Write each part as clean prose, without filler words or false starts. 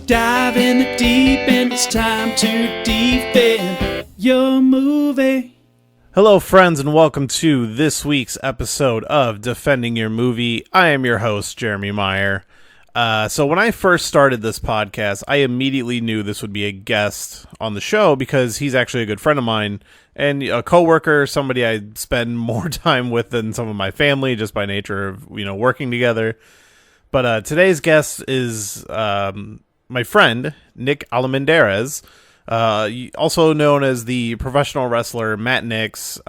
Dive in the deep end, it's time to defend your movie. Hello, friends, and welcome to this week's episode of Defending Your Movie. I am your host, Jeremy Meyer. So when I first started this podcast, I immediately knew this would be a guest on the show because he's actually a good friend of mine and a coworker, somebody I spend more time with than some of my family just by nature of, working together. But today's guest is my friend, Nick Almendarez, also known as the professional wrestler Matt Nix,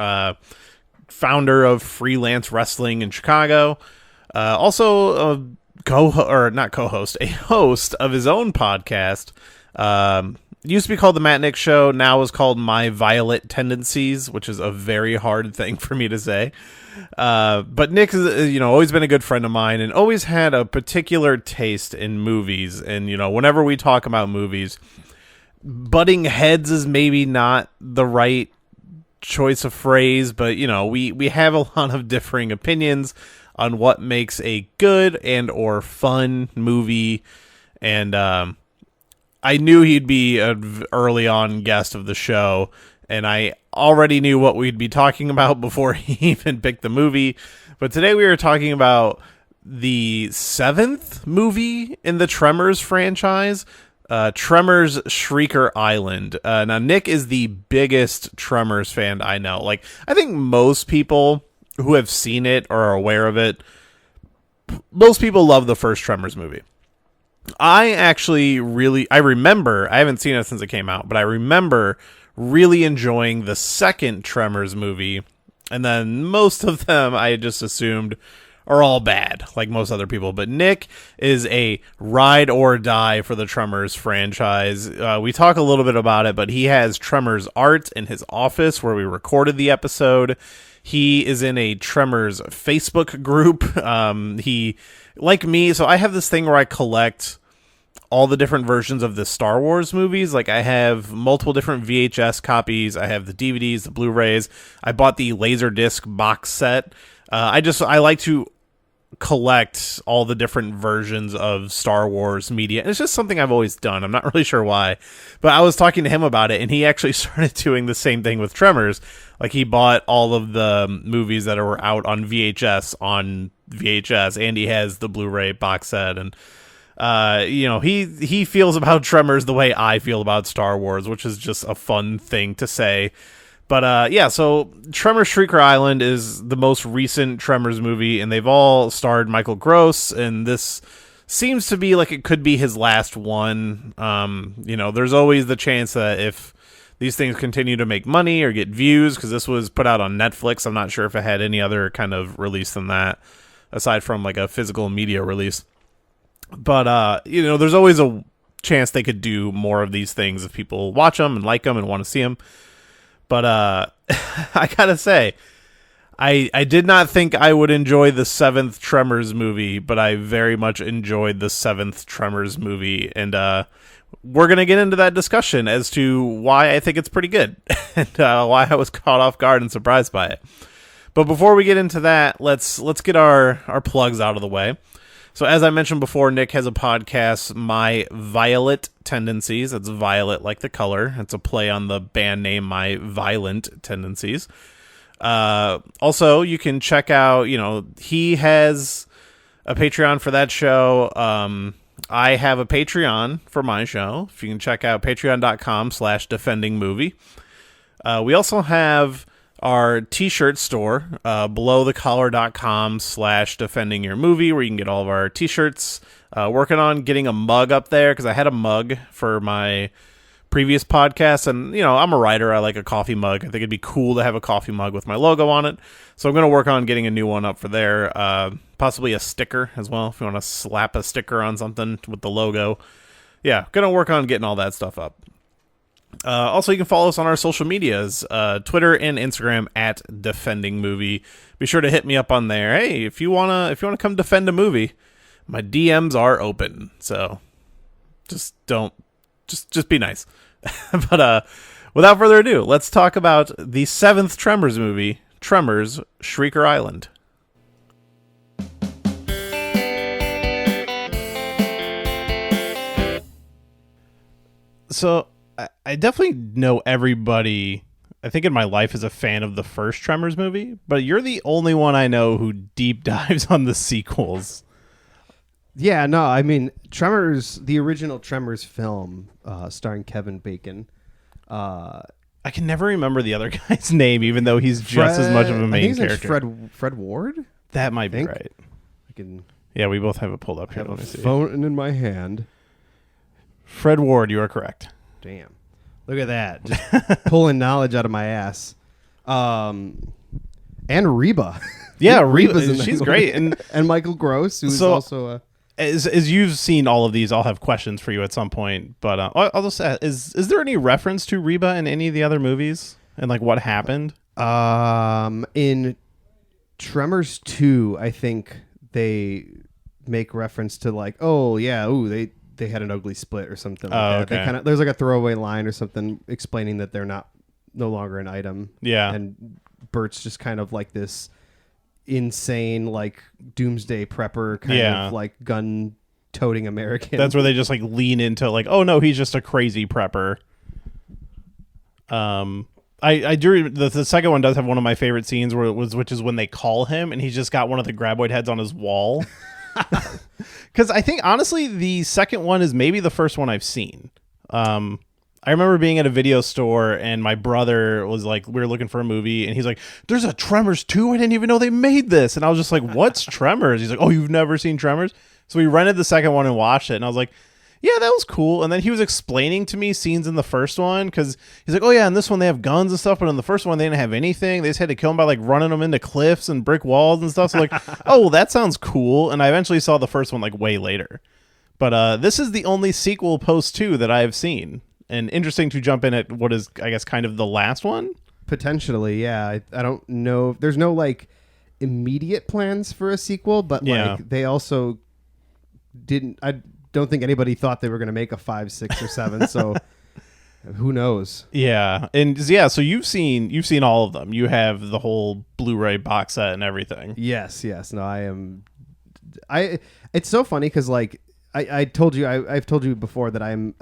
founder of Freelance Wrestling in Chicago, also a host of his own podcast. Used to be called The Matt Nix Show, now is called My Violet Tendencies, which is a very hard thing for me to say. But Nick is, always been a good friend of mine and always had a particular taste in movies. And, whenever we talk about movies, butting heads is maybe not the right choice of phrase, but, we have a lot of differing opinions on what makes a good and or fun movie. And I knew he'd be an early on guest of the show, and I already knew what we'd be talking about before he even picked the movie. But today we were talking about the 7th movie in the Tremors franchise, Tremors Shrieker Island. Now, Nick is the biggest Tremors fan I know. I think most people who have seen it or are aware of it, most people love the first Tremors movie. I remember, I haven't seen it since it came out, but I remember really enjoying the second Tremors movie, and then most of them I just assumed are all bad, like most other people. But Nick is a ride or die for the Tremors franchise. We talk a little bit about it, but he has Tremors art in his office where we recorded the episode. He is in a Tremors Facebook group. He, like me, so I have this thing where I collect all the different versions of the Star Wars movies. I have multiple different VHS copies. I have the DVDs, the Blu-rays. I bought the Laserdisc box set. I like to collect all the different versions of Star Wars media. And it's just something I've always done. I'm not really sure why, but I was talking to him about it, and he actually started doing the same thing with Tremors. He bought all of the movies that were out on VHS, and he has the Blu-ray box set. And he feels about Tremors the way I feel about Star Wars, which is just a fun thing to say. But so Tremors Shrieker Island is the most recent Tremors movie, and they've all starred Michael Gross, and this seems to be like it could be his last one. There's always the chance that if these things continue to make money or get views, because this was put out on Netflix, I'm not sure if it had any other kind of release than that, aside from a physical media release. But, there's always a chance they could do more of these things if people watch them and like them and want to see them. But I gotta say, I did not think I would enjoy the 7th Tremors movie, but I very much enjoyed the 7th Tremors movie. And we're going to get into that discussion as to why I think it's pretty good and why I was caught off guard and surprised by it. But before we get into that, let's get our plugs out of the way. So as I mentioned before, Nick has a podcast, My Violet Tendencies. It's violet like the color. It's a play on the band name My Violent Tendencies. Also, you can check out, he has a Patreon for that show. I have a Patreon for my show. If you can check out patreon.com/defendingmovie. We also have our t-shirt store, belowthecollar.com/defendingyourmovie, where you can get all of our t-shirts. Working on getting a mug up there, because I had a mug for my previous podcast, and I'm a writer. I like a coffee mug. I think it'd be cool to have a coffee mug with my logo on it, so I'm going to work on getting a new one up for there. Possibly a sticker as well, if you want to slap a sticker on something with the logo. Yeah, going to work on getting all that stuff up. Also, you can follow us on our social medias, Twitter and Instagram at Defending Movie. Be sure to hit me up on there. Hey, if you wanna come defend a movie, my DMs are open. So just be nice. But without further ado, let's talk about the 7th Tremors movie, Tremors Shrieker Island. So I definitely know everybody, I think in my life, is a fan of the first Tremors movie, but you're the only one I know who deep dives on the sequels. Yeah, no, I mean, Tremors, the original Tremors film starring Kevin Bacon. I can never remember the other guy's name, even though he's just as much of a main I think his name's character. Fred Ward? That might be right. I can Yeah, we both have it pulled up here. have Let a me see. phone in my hand. Fred Ward, you are correct. Damn. Look at that. Just pulling knowledge out of my ass. And Reba. Yeah, Reba's in Reba, that she's movie. great. And Michael Gross, who's So- also as you've seen all of these, I'll have questions for you at some point. But I'll just ask, is there any reference to Reba in any of the other movies? And like what happened? in Tremors 2, I think they make reference to like, oh yeah, they had an ugly split or something like that. Okay. They kind of there's like a throwaway line or something explaining that they're no longer an item. Yeah. And Bert's just kind of like this insane like doomsday prepper kind of like gun toting American. That's where they just like lean into like, oh no, he's just a crazy prepper. I do the second one does have one of my favorite scenes which is when they call him and he's just got one of the graboid heads on his wall. Because I think honestly the second one is maybe the first one I've seen. I remember being at a video store and my brother was like, we were looking for a movie and he's like, there's a Tremors 2. I didn't even know they made this. And I was just like, what's Tremors? He's like, oh, you've never seen Tremors? So we rented the second one and watched it. And I was like, yeah, that was cool. And then he was explaining to me scenes in the first one because he's like, oh yeah, in this one they have guns and stuff. But in the first one they didn't have anything. They just had to kill them by like running them into cliffs and brick walls and stuff. So like, oh, well, that sounds cool. And I eventually saw the first one like way later. But this is the only sequel post 2 that I have seen. And interesting to jump in at what is, I guess, kind of the last one. Potentially, yeah. I don't know. There's no like immediate plans for a sequel, but like they also didn't. I don't think anybody thought they were going to make a 5, 6, or 7. So who knows? Yeah, and yeah. So you've seen all of them. You have the whole Blu-ray box set and everything. Yes. No, I am. It's so funny because like. I told you I've told you before that I'm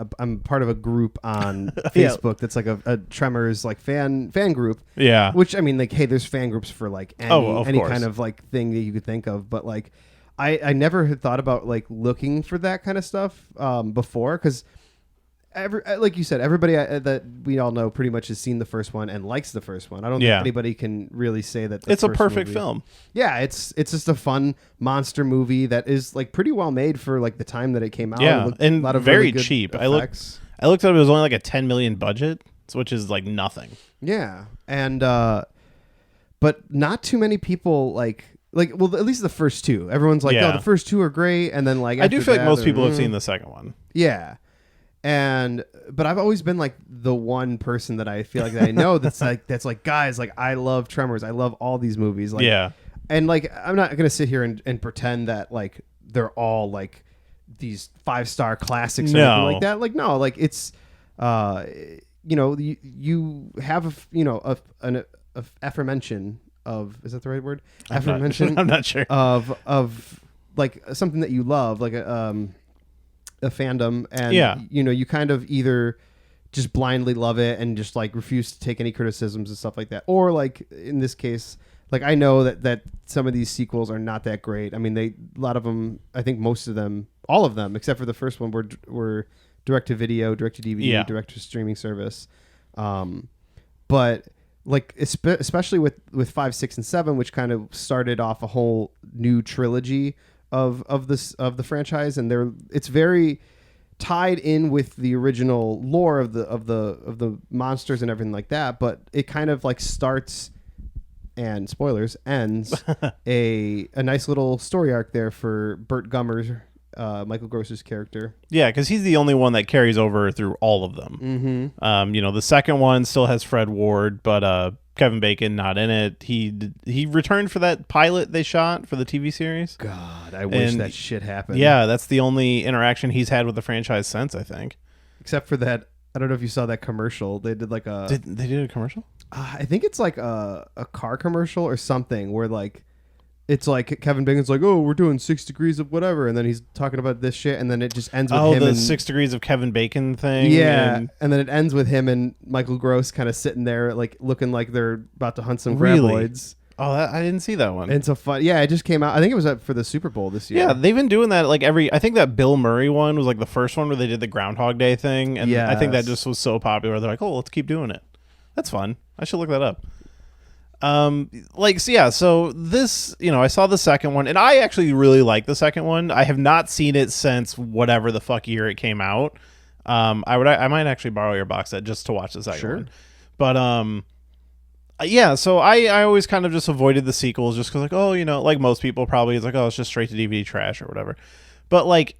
part of a group on Facebook that's like a Tremors like fan group. Yeah. Which I mean like hey, there's fan groups for like any course. kind of like thing that you could think of, but like I never had thought about like looking for that kind of stuff before because like you said, everybody that we all know pretty much has seen the first one and likes the first one. I don't think anybody can really say that it's a perfect film. Yeah, it's just a fun monster movie that is like pretty well made for like the time that it came out. Yeah, and a lot of very really good cheap. Effects. I looked up; it was only like a $10 million budget, which is like nothing. Yeah, and but not too many people like well at least the first two. Everyone's like, oh, the first two are great, and then like I do feel like most people have seen seen the second one. Yeah. But I've always been like the one person that I feel like that I know that's like guys, like I love Tremors. I love all these movies. Like, yeah. And like I'm not gonna sit here and pretend that like they're all like these 5-star classics or anything like that. Like no, like it's you have an aforemention of, is that the right word? Aforemention. I'm not sure. Of like something that you love, like a fandom, and you kind of either just blindly love it and just like refuse to take any criticisms and stuff like that, or like in this case, like I know that some of these sequels are not that great. I mean, a lot of them, I think most of them, all of them except for the first one were direct to video, direct to DVD, direct to streaming service. But like especially with 5, 6, and 7, which kind of started off a whole new trilogy of the franchise, and it's very tied in with the original lore of the monsters and everything like that, but it kind of like starts and spoilers ends a nice little story arc there for Burt Gummer, Michael Gross's character. Yeah, because he's the only one that carries over through all of them. Mm-hmm. The second one still has Fred Ward, but Kevin Bacon not in it. He returned for that pilot they shot for the TV series. God, I wish that shit happened. Yeah, that's the only interaction he's had with the franchise since, I think. Except for that, I don't know if you saw that commercial. They did like a... They did a commercial? I think it's like a car commercial or something where like it's like Kevin Bacon's like, oh, we're doing 6 degrees of whatever, and then he's talking about this shit, and then it just ends with him. the and 6 degrees of Kevin Bacon thing. Yeah, and then it ends with him and Michael Gross kind of sitting there, like looking like they're about to hunt some graboids. Oh, I didn't see that one. And so fun. Yeah, it just came out. I think it was for the Super Bowl this year. Yeah, they've been doing that like I think that Bill Murray one was like the first one where they did the Groundhog Day thing, and I think that just was so popular. They're like, oh, let's keep doing it. That's fun. I should look that up. So this, I saw the second one, and I actually really like the second one. I have not seen it since whatever the fuck year it came out. I might actually borrow your box set just to watch the second one. But so I always kind of just avoided the sequels just because, like, like most people probably, it's like, oh, it's just straight to DVD trash or whatever. But like,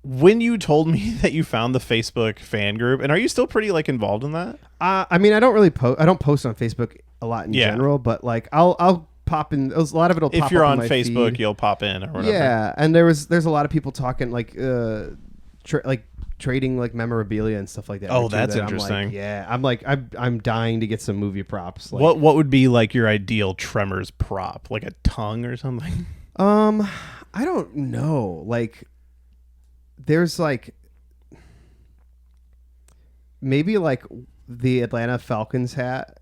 when you told me that you found the Facebook fan group, and are you still pretty like involved in that? I mean, I don't really I don't post on Facebook a lot in general, but like I'll pop in. A lot of it'll pop if you're up on Facebook, feed. You'll pop in or whatever. Yeah, and there's a lot of people talking like trading like memorabilia and stuff like that. Oh, that's interesting. I'm dying to get some movie props. Like, what would be like your ideal Tremors prop? Like a tongue or something? I don't know. Like, there's like maybe like the Atlanta Falcons hat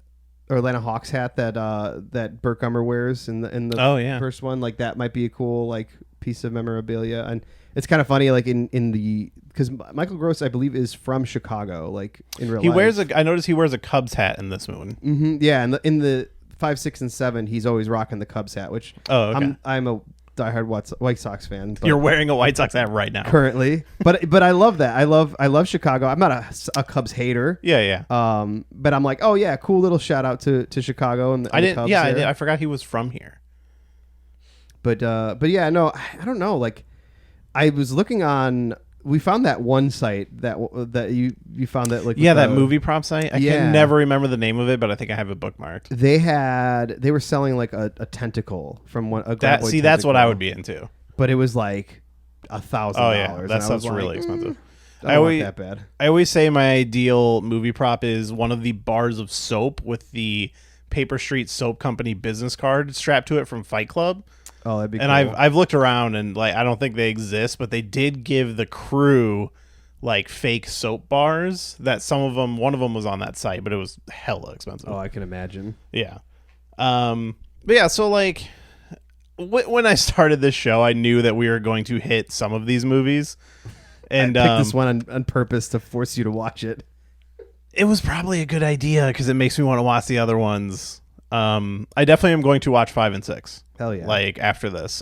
or Atlanta Hawks hat that Burt Gummer wears in the first one. Like, that might be a cool like piece of memorabilia. And it's kind of funny, like in the, because Michael Gross, I believe, is from Chicago, like in real life. I noticed he wears a Cubs hat in this one. Mm-hmm, yeah, and in the 5, 6, and 7, he's always rocking the Cubs hat, which I'm a diehard White Sox fan. You're wearing a White Sox hat right now, currently, but I love that. I love Chicago. I'm not a Cubs hater. Yeah. But I'm like, oh yeah, cool little shout out to Chicago and the Cubs. Yeah, I did. I forgot he was from here. But yeah, no, I don't know. Like, I was looking on. We found that one site that you found that, like, that movie prop site. I can never remember the name of it, but I think I have it bookmarked. They were selling like a tentacle from one. That's what I would be into. But it was like $1,000. Oh yeah, that stuff's really expensive. I don't want that bad. I always say my ideal movie prop is one of the bars of soap with the Paper Street Soap Company business card strapped to it from Fight Club. Oh, that'd be cool. And I've looked around, and like, I don't think they exist, but they did give the crew like fake soap bars that one of them was on that site, but it was hella expensive. Oh, I can imagine. Yeah. But yeah, so like when I started this show, I knew that we were going to hit some of these movies. And I picked this one on purpose to force you to watch it. It was probably a good idea because it makes me want to watch the other ones. I definitely am going to watch 5 and 6. Hell yeah! Like, after this,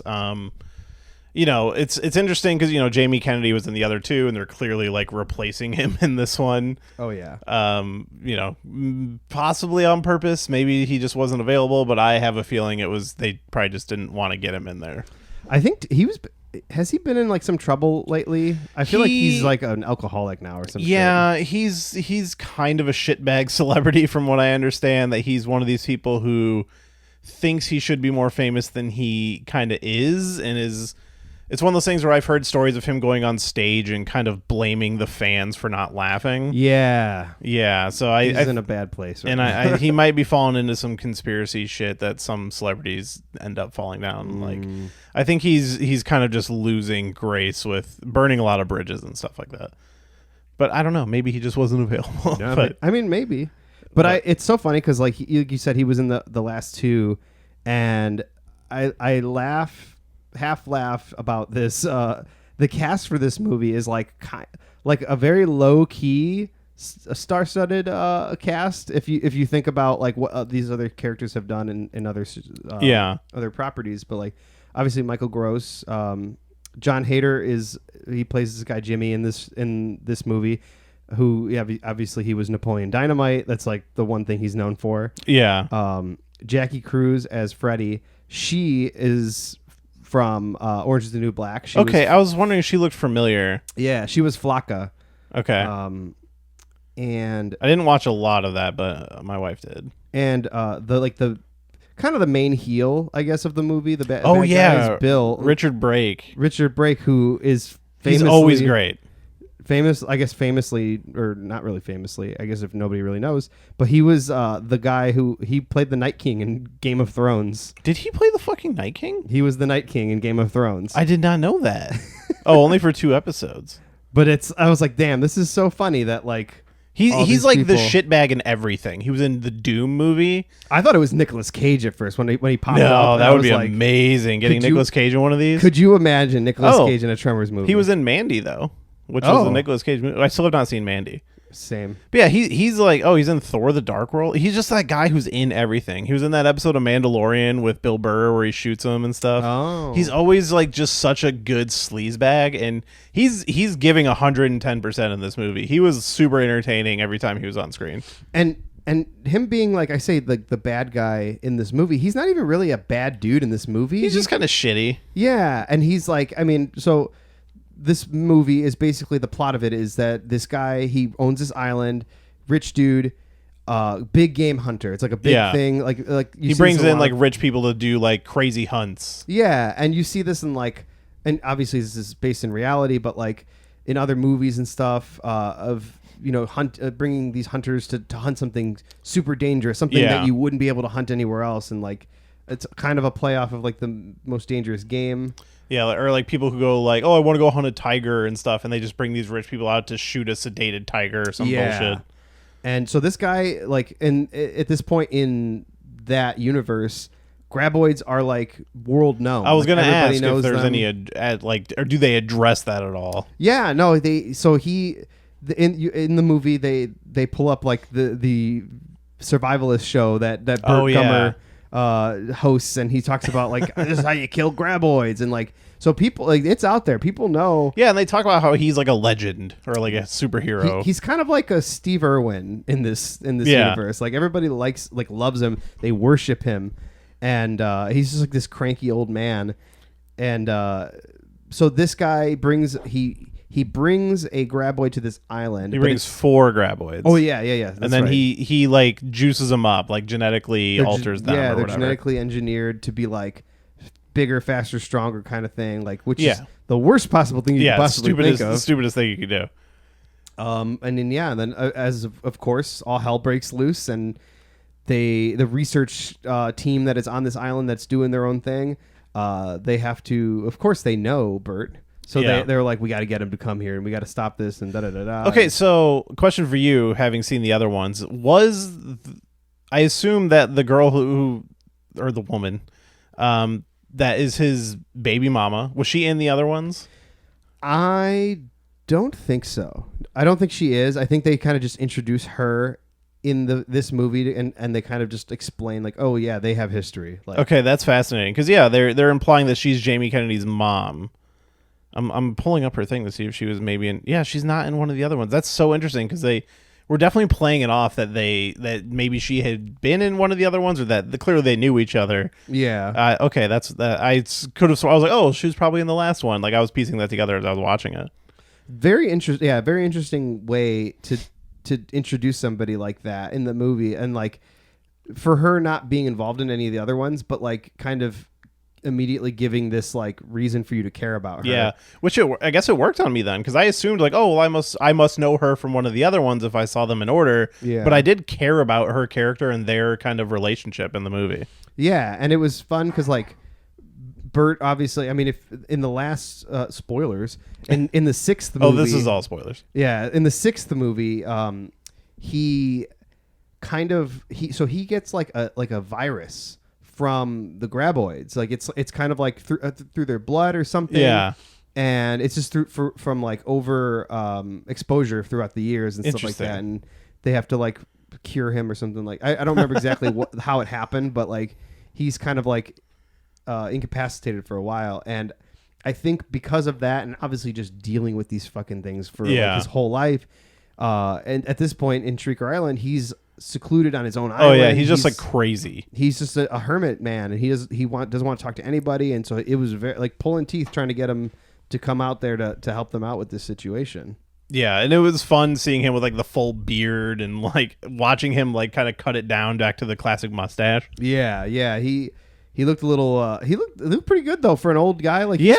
it's interesting because Jamie Kennedy was in the other two, and they're clearly like replacing him in this one. Oh yeah. Possibly on purpose. Maybe he just wasn't available, but I have a feeling it was they probably just didn't want to get him in there. I think he was. Has he been in like some trouble lately? I feel like he's like an alcoholic now or something. Yeah, he's kind of a shitbag celebrity from what I understand. That he's one of these people who thinks he should be more famous than he kind of is, and it's one of those things where I've heard stories of him going on stage and kind of blaming the fans for not laughing. Yeah. So he's in a bad place, right? And he might be falling into some conspiracy shit that some celebrities end up falling down. Like, I think he's kind of just losing grace with burning a lot of bridges and stuff like that. But I don't know. Maybe he just wasn't available. Yeah, but I mean, maybe. But it's so funny because, like you said, he was in the last two, and I half laugh about this. The cast for this movie is like a very low key, star-studded cast. If you think about like what these other characters have done in other other properties, but like obviously Michael Gross, John Hader he plays this guy Jimmy in this movie. Who obviously he was Napoleon Dynamite. That's like the one thing he's known for. Yeah. Jackie Cruz as Freddy. She is from Orange is the New Black. I was wondering if she looked familiar. Yeah, she was Flocka. Okay. And I didn't watch a lot of that, but my wife did. And the kind of the main heel, I guess, of the movie. The bad guy is Bill Richard Brake, who is famously, he's always great. famously, or not really famously, I guess if nobody really knows, but he was the guy he played the Night King in Game of Thrones. Did he play the fucking Night King? He was the Night King in Game of Thrones. I did not know that. Oh, only for 2 episodes. But I was like, damn, this is so funny that like he's like the shitbag in everything. He was in the Doom movie. I thought it was Nicolas Cage at first when he popped up. No, that would be like, amazing. Getting Nicolas Cage in one of these. Could you imagine Nicolas Cage in a Tremors movie? He was in Mandy though, which was a Nicolas Cage movie. I still have not seen Mandy. Same. But yeah, he's like, he's in Thor: The Dark World. He's just that guy who's in everything. He was in that episode of Mandalorian with Bill Burr where he shoots him and stuff. Oh. He's always like just such a good sleazebag, and he's giving 110% in this movie. He was super entertaining every time he was on screen. And him being like I say like the bad guy in this movie, he's not even really a bad dude in this movie. He's just kind of shitty. Yeah, and he's like, I mean, so this movie is basically the plot of it is that this guy, he owns this island, rich dude, big game hunter. It's like a big thing. Like he brings in like rich people to do like crazy hunts. Yeah, and you see this in like, and obviously this is based in reality, but like in other movies and stuff of bringing these hunters to hunt something super dangerous, something that you wouldn't be able to hunt anywhere else, and like it's kind of a play off of like the most dangerous game. Yeah, or like people who go like, oh, I want to go hunt a tiger and stuff, and they just bring these rich people out to shoot a sedated tiger or some bullshit. And so this guy, like, at this point in that universe, graboids are like world known. I was going to ask if there's them. any or do they address that at all? Yeah, no, in the movie they pull up like the survivalist show that Burt Gummer hosts, and he talks about like this is how you kill graboids, and like so people like it's out there, people know. Yeah, and they talk about how he's like a legend or like a superhero. He's kind of like a Steve Irwin in this universe. Like everybody loves him, they worship him, and he's just like this cranky old man. And so this guy brings he brings a graboid to this island. He brings 4 graboids. Oh yeah. And then he like juices them up, like genetically alters them. Yeah, or they're whatever. genetically engineered to be like bigger, faster, stronger kind of thing. Like which is the worst possible thing you could possibly think of. The stupidest thing you could do. And then as of course all hell breaks loose, and the research team that is on this island that's doing their own thing, they have to. Of course, they know Bert. So they're like, we got to get him to come here, and we got to stop this, and da-da-da-da. Okay, so question for you, having seen the other ones, I assume that the girl who or the woman, that is his baby mama, was she in the other ones? I don't think so. I don't think she is. I think they kind of just introduce her in this movie, and they kind of just explain like, oh yeah, they have history. Like, okay, that's fascinating, because they're implying that she's Jamie Kennedy's mom. I'm pulling up her thing to see if she was maybe in. Yeah, she's not in one of the other ones. That's so interesting, because they were definitely playing it off that maybe she had been in one of the other ones, or that clearly they knew each other. Yeah. Okay, that's that. I could have. I was like, oh, she was probably in the last one. Like I was piecing that together as I was watching it. Very interesting. Yeah, very interesting way to introduce somebody like that in the movie, and like for her not being involved in any of the other ones, but like kind of immediately giving this like reason for you to care about her. Yeah, which I guess it worked on me then, because I assumed like, oh, well, I must know her from one of the other ones if I saw them in order. Yeah, but I did care about her character and their kind of relationship in the movie. Yeah, and it was fun because like Bert, obviously, I mean, if in the last spoilers in the 6th movie. Oh, this is all spoilers. Yeah, in the 6th movie, he gets like a virus from the graboids. Like it's kind of like through their blood or something. Yeah. And it's just from like over exposure throughout the years and stuff like that. And they have to like cure him or something. Like I don't remember exactly how it happened, but like he's kind of like incapacitated for a while. And I think because of that, and obviously just dealing with these fucking things for like his whole life, and at this point in Shrieker Island, he's secluded on his own island. Oh yeah, he's just like crazy. He's just a hermit man, and he doesn't want to talk to anybody. And so it was very like pulling teeth trying to get him to come out there to help them out with this situation. Yeah, and it was fun seeing him with like the full beard and like watching him like kind of cut it down back to the classic mustache. Yeah, He looked a little. He looked pretty good though for an old guy. Like he's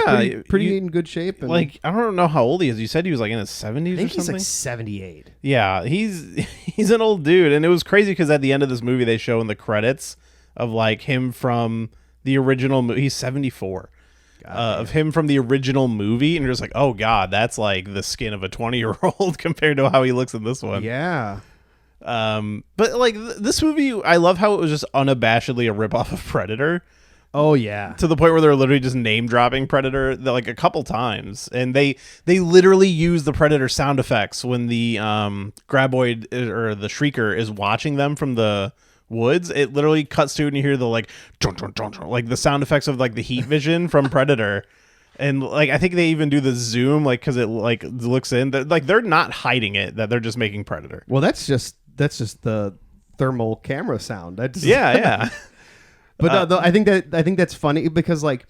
pretty in good shape. And like I don't know how old he is. You said he was like in his 70s or something. I think he's like 78. Yeah, he's an old dude, and it was crazy because at the end of this movie they show in the credits of like him from the original movie. He's 74. Of him from the original movie, and you're just like, oh god, that's like the skin of a 20-year-old compared to how he looks in this one. Yeah. But like this movie, I love how it was just unabashedly a ripoff of Predator. Oh yeah, to the point where they're literally just name dropping Predator like a couple times, and they literally use the Predator sound effects when the graboid or the Shrieker is watching them from the woods. It literally cuts to it and you hear the like dun, dun, dun, dun, like the sound effects of like the heat vision from Predator. And like I think they even do the zoom like because it like looks in. They're not hiding it that they're just making Predator. Well, that's just the thermal camera sound. Yeah. But no, I think that's funny because like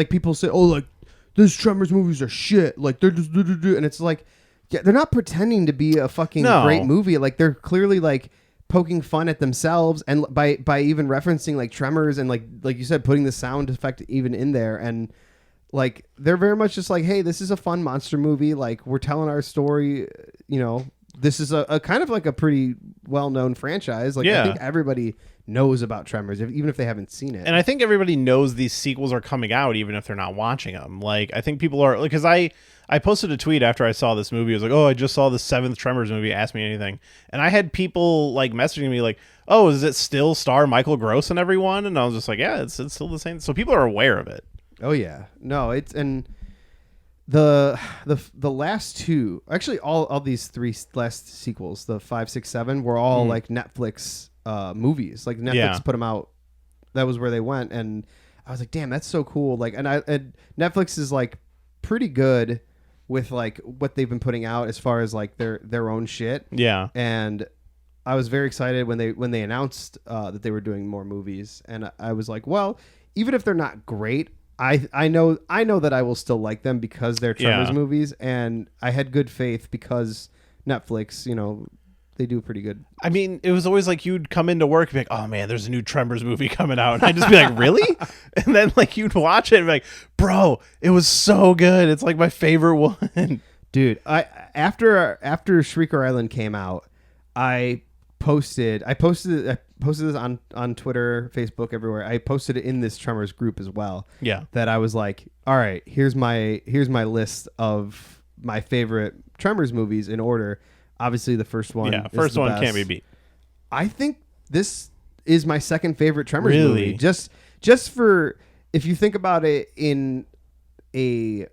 people say, oh, like those Tremors movies are shit. Like they're just and it's like, yeah, they're not pretending to be a fucking great movie. Like they're clearly like poking fun at themselves, and by even referencing like Tremors and like you said, putting the sound effect even in there, and like they're very much just like, hey, this is a fun monster movie. Like we're telling our story. You know, this is a kind of like a pretty well-known franchise. Like I think everybody knows about Tremors, even if they haven't seen it. And I think everybody knows these sequels are coming out, even if they're not watching them. Like I think people are, because I posted a tweet after I saw this movie. I was like, oh, I just saw the 7th Tremors movie. Ask me anything. And I had people like messaging me like, oh, is it still star Michael Gross and everyone? And I was just like, yeah, it's still the same. So people are aware of it. Oh yeah, no, it's and the last two, actually all these three last sequels, the 5, 6, 7, were all like Netflix movies. Like Netflix put them out. That was where they went, and I was like, damn, that's so cool. Like, and Netflix is like pretty good with like what they've been putting out as far as like their own shit. Yeah. And I was very excited when they announced that they were doing more movies, and I was like, well, even if they're not great, I know that I will still like them because they're Tremors movies, and I had good faith because Netflix, you know, they do pretty good. I mean, it was always like you'd come into work and be like, oh man, there's a new Tremors movie coming out. And I'd just be like, really? And then like you'd watch it and be like, bro, it was so good. It's like my favorite one. Dude, after Shrieker Island came out, I posted this on Twitter, Facebook, everywhere. I posted it in this Tremors group as well. Yeah. That I was like, all right, here's my list of my favorite Tremors movies in order. Obviously, the first one. Yeah, first one can't be beat. I think this is my second favorite Tremors movie. Just for, if you think about it in a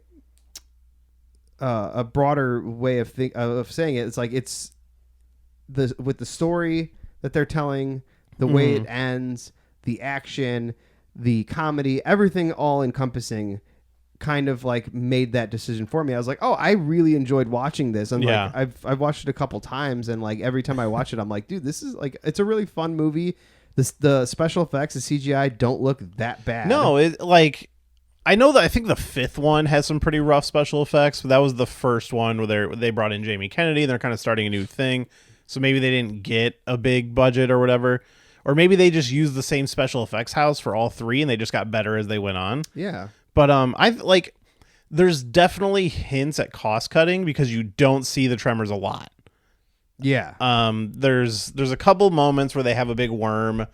broader way of saying it, it's like it's with the story that they're telling, the way it ends, the action, the comedy, everything all encompassing, kind of like made that decision for me. I was like, oh, I really enjoyed watching this, and like I've watched it a couple times, and like every time I watch it, I'm like, dude, this is like, it's a really fun movie. The special effects, the CGI don't look that bad. No, it like, I know that I think the 5th one has some pretty rough special effects, but that was the first one where they brought in Jamie Kennedy, and they're kind of starting a new thing. So maybe they didn't get a big budget or whatever. Or maybe they just used the same special effects house for all 3 and they just got better as they went on. Yeah. But I've like, there's definitely hints at cost cutting because you don't see the Tremors a lot. Yeah. There's a couple moments where they have a big worm.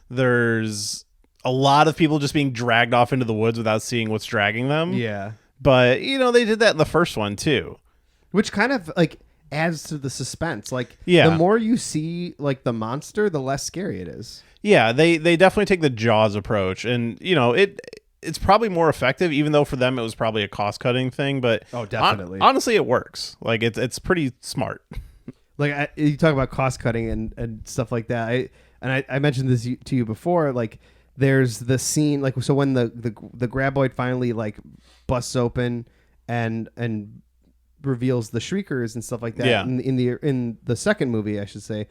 There's a lot of people just being dragged off into the woods without seeing what's dragging them. Yeah. But, you know, they did that in the first one too. Which kind of like adds to the suspense. Like, the more you see like the monster, the less scary it is. Yeah, they definitely take the Jaws approach, and you know it's probably more effective, even though for them it was probably a cost cutting thing. But definitely, honestly, it works. Like it's pretty smart. Like you talk about cost cutting and stuff like that. I mentioned this to you before. Like there's the scene, like, so when the graboid finally like busts open and reveals the Shriekers and stuff like that. Yeah. In the second movie, I should say,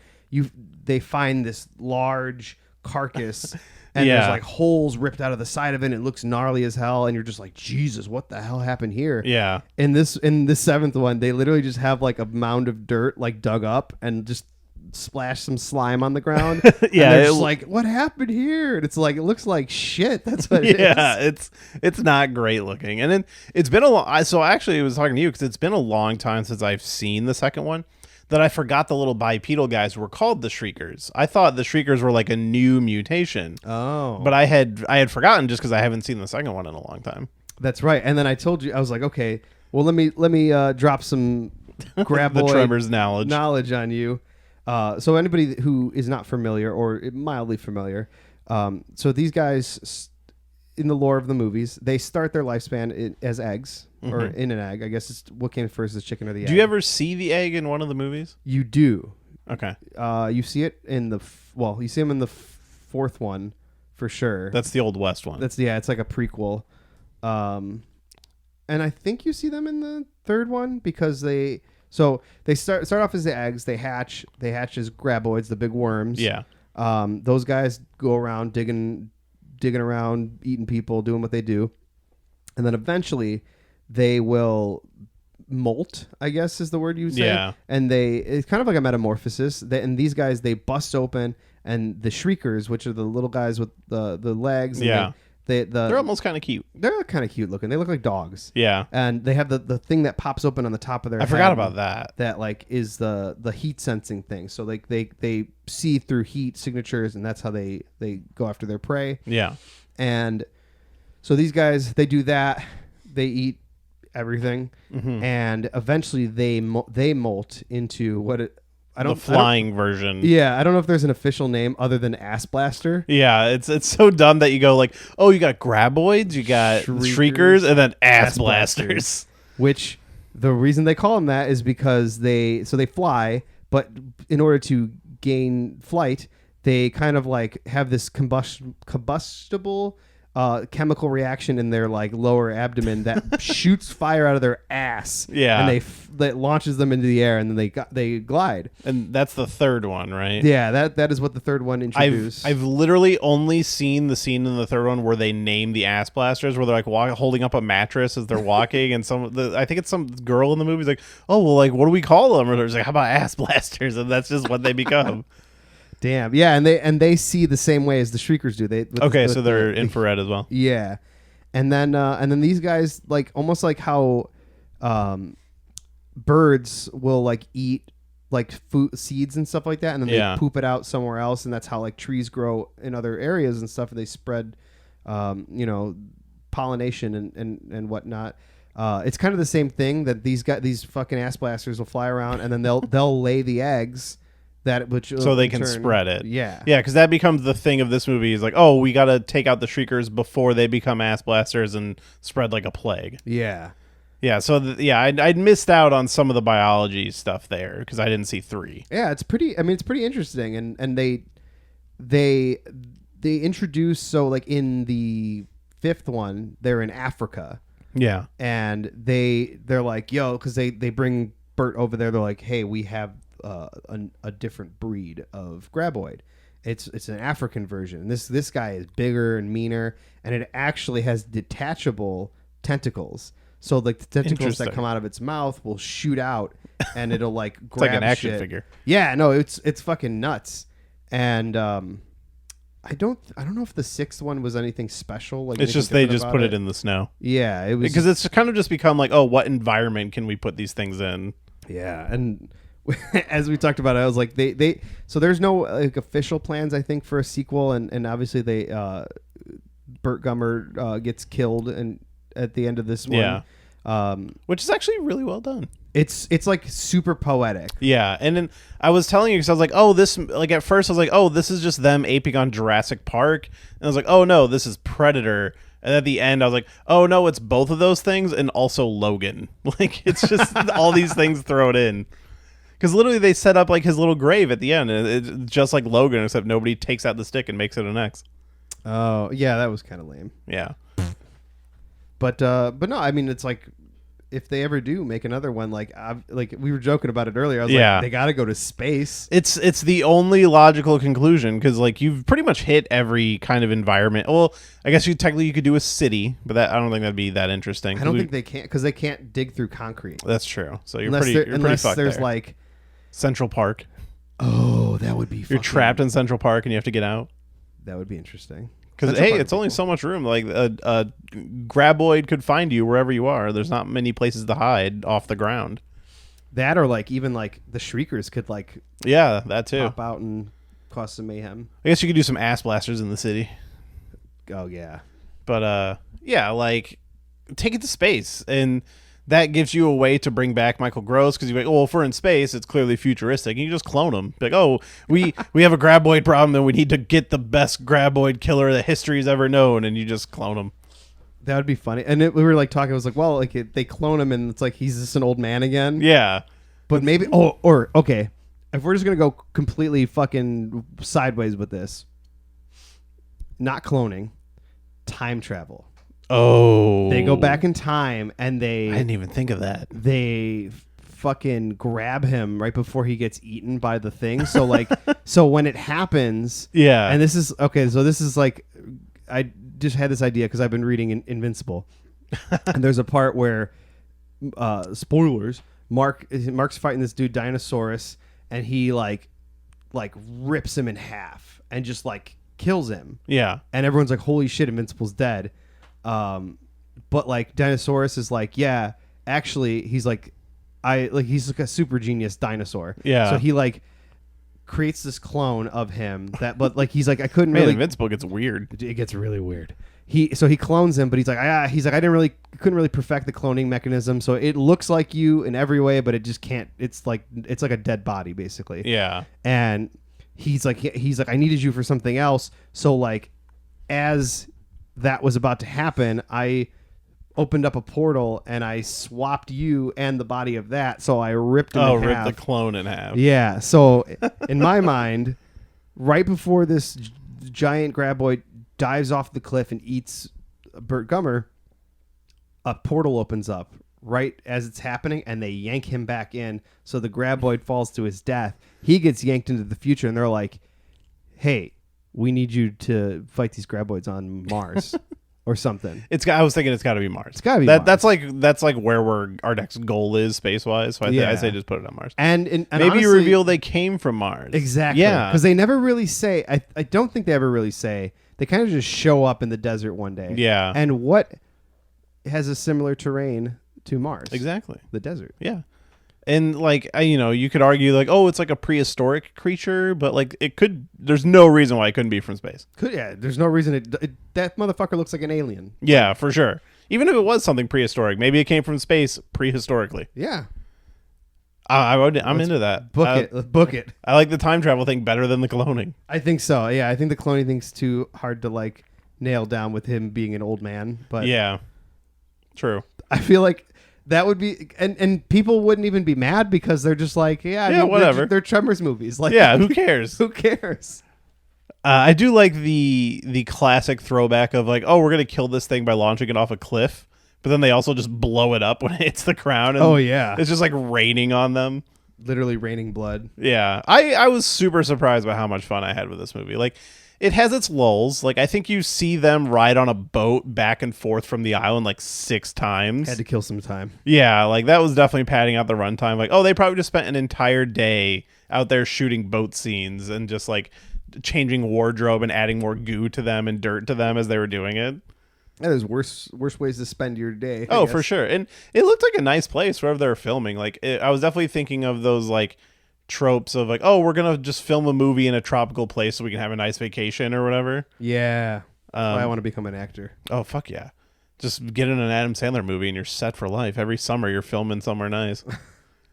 they find this large carcass and there's like holes ripped out of the side of it, and it looks gnarly as hell, and you're just like, Jesus, what the hell happened here? Yeah. In this 7th one, they literally just have like a mound of dirt like dug up and just splash some slime on the ground. Yeah, and it's like, what happened here? And it's like, it looks like shit. That's what it is. It's not great looking. And then it's been a long. So actually, I was talking to you because it's been a long time since I've seen the second one. That I forgot the little bipedal guys were called the Shriekers. I thought the Shriekers were like a new mutation. Oh, but I had forgotten just because I haven't seen the second one in a long time. That's right. And then I told you, I was like, okay, well, let me drop some graboid the Tremors knowledge on you. So anybody who is not familiar or mildly familiar, so these guys in the lore of the movies, they start their lifespan as eggs. Or in an egg. I guess it's what came first, the chicken or the egg. Do you ever see the egg in one of the movies? You do. Okay. You see it in you see him in the fourth one for sure. That's the Old West one. It's like a prequel. And I think you see them in the third one because they start off as the eggs. They hatch as graboids, the big worms. Yeah. Those guys go around digging around, eating people, doing what they do, and then eventually they will molt, I guess is the word you would say. Yeah. And it's kind of like a metamorphosis. And these guys, they bust open, and the Shriekers, which are the little guys with the legs. And they're almost kind of cute. They're kind of cute looking. They look like dogs. Yeah. And they have the thing that pops open on the top of their head. I forgot about that. That like is the heat sensing thing. So like they see through heat signatures, and that's how they go after their prey. Yeah. And so these guys, they do that. They eat everything, and eventually they molt into the flying version. Yeah, I don't know if there's an official name other than Ass Blaster. Yeah, it's so dumb that you go like, oh, you got graboids, you got Shriekers, and then ass blasters. Which the reason they call them that is because they fly, but in order to gain flight, they kind of like have this combustible chemical reaction in their like lower abdomen that shoots fire out of their ass. Yeah, and that launches them into the air, and then they glide. And that's the third one, right? Yeah, that is what the third one introduced. I've literally only seen the scene in the third one where they name the ass blasters, where they're like holding up a mattress as they're walking, and I think it's some girl in the movie is like, oh well, like what do we call them? Or they're like, how about ass blasters? And that's just what they become. Damn. Yeah, and they see the same way as the Shriekers do. So they're infrared as well. Yeah. And then these guys like almost like how birds will like eat like food seeds and stuff like that, and then they poop it out somewhere else, and that's how like trees grow in other areas and stuff, and they spread pollination and whatnot. It's kind of the same thing that these fucking ass blasters will fly around, and then they'll lay the eggs. So they can spread it. Yeah, because that becomes the thing of this movie is like, oh, we got to take out the Shriekers before they become ass blasters and spread like a plague. Yeah. So I'd missed out on some of the biology stuff there because I didn't see 3. Yeah, it's pretty interesting, and they introduce, so like in the 5th one, they're in Africa. Yeah, and they're like, yo, because they bring Bert over there. They're like, hey, we have a different breed of graboid. It's an African version. This guy is bigger and meaner, and it actually has detachable tentacles. So like the tentacles that come out of its mouth will shoot out, and it'll like grab it's like an action shit. figure. Yeah, no, it's fucking nuts. And I don't know if the 6th one was anything special. Like it's just they just put it in the snow. Yeah, it was because it's kind of just become like, oh, what environment can we put these things in? Yeah, and as we talked about, I was like, they so there's no like official plans, I think, for a sequel, and obviously they Burt Gummer gets killed and at the end of this one, which is actually really well done. It's like super poetic. Yeah, and then I was telling you because I was like, oh, this like at first I was like, oh, this is just them aping on Jurassic Park, and I was like, oh no, this is Predator. And at the end, I was like, oh, no, it's both of those things and also Logan. Like, it's just all these things thrown in. Because literally they set up, like, his little grave at the end. And it's just like Logan, except nobody takes out the stick and makes it an X. Oh, yeah, that was kind of lame. Yeah. But no, I mean, it's like, if they ever do make another one, like we were joking about it earlier. I was like, they got to go to space. It's the only logical conclusion because like you've pretty much hit every kind of environment. Well, I guess you could do a city, but I don't think that'd be that interesting. I don't think they can't because they can't dig through concrete. That's true. So you're unless pretty fucked there's there. Like Central Park. Oh, that would be. You're trapped in Central Park and you have to get out. That would be interesting. Because it's only so much room. Like a graboid could find you wherever you are. There's not many places to hide off the ground. That or like even like the Shriekers could like that too pop out and cause some mayhem. I guess you could do some ass blasters in the city. Oh yeah, but like take it to space, and that gives you a way to bring back Michael Gross, because you're like, well, if we're in space, it's clearly futuristic. And you just clone him. Like, oh, we have a graboid problem, and we need to get the best graboid killer that history's ever known, and you just clone him. That would be funny. And we were like talking. I was like, well, like they clone him, and it's like he's just an old man again. Yeah, but maybe. Or okay, if we're just gonna go completely fucking sideways with this, not cloning, time travel. Oh, they go back in time and I didn't even think of that. They fucking grab him right before he gets eaten by the thing. So like, so when it happens, yeah. And this is okay. So this is like, I just had this idea because I've been reading Invincible, and there's a part where, spoilers, Mark's fighting this dude Dinosaurus, and he like rips him in half and just like kills him. Yeah, and everyone's like, holy shit, Invincible's dead. But like Dinosaurus is like, yeah, actually he's like, he's like a super genius dinosaur. Yeah. So he like creates this clone of him but like, he's like, I couldn't Man, really. Invincible gets weird. It gets really weird. He clones him, but he's like, I couldn't really perfect the cloning mechanism. So it looks like you in every way, but it just can't, it's like a dead body basically. Yeah. And he's like, I needed you for something else. So like, as that was about to happen, I opened up a portal and I swapped you and the body of that. So I ripped him in half. Ripped the clone in half. Yeah. So in my mind, right before this giant graboid dives off the cliff and eats Burt Gummer, a portal opens up right as it's happening, and they yank him back in. So the graboid falls to his death. He gets yanked into the future, and they're like, hey, we need you to fight these graboids on Mars or something. I was thinking it's got to be Mars. It's got to be Mars. That's like where our next goal is space wise. So I say just put it on Mars. And maybe honestly, you reveal they came from Mars. Exactly. Yeah. Because they never really say. I don't think they ever really say. They kind of just show up in the desert one day. Yeah. And what has a similar terrain to Mars? Exactly. The desert. Yeah. And like, you could argue like, oh, it's like a prehistoric creature, but like there's no reason why it couldn't be from space. There's no reason that motherfucker looks like an alien. Yeah, for sure. Even if it was something prehistoric, maybe it came from space prehistorically. Yeah. I'm into that. Let's book it. I like the time travel thing better than the cloning. I think so. Yeah, I think the cloning thing's too hard to like nail down with him being an old man. But yeah, true. I feel like that would be, and people wouldn't even be mad because they're just like, whatever. They're Tremors movies. Like, yeah, who cares? Who cares? I do like the classic throwback of like, oh, we're gonna kill this thing by launching it off a cliff, but then they also just blow it up when it hits the ground. And it's just like raining on them, literally raining blood. Yeah, I was super surprised by how much fun I had with this movie. Like, it has its lulls. Like, I think you see them ride on a boat back and forth from the island like 6 times. Had to kill some time. Yeah, like that was definitely padding out the runtime. Like, oh, they probably just spent an entire day out there shooting boat scenes and just like changing wardrobe and adding more goo to them and dirt to them as they were doing it. Yeah, there's worse ways to spend your day. Oh, for sure. And it looked like a nice place wherever they were filming. Like, I was definitely thinking of those like tropes of like, oh, we're gonna just film a movie in a tropical place so we can have a nice vacation or whatever. Yeah. I want to become an actor. Oh, fuck yeah. Just get in an Adam Sandler movie and you're set for life. Every summer you're filming somewhere nice.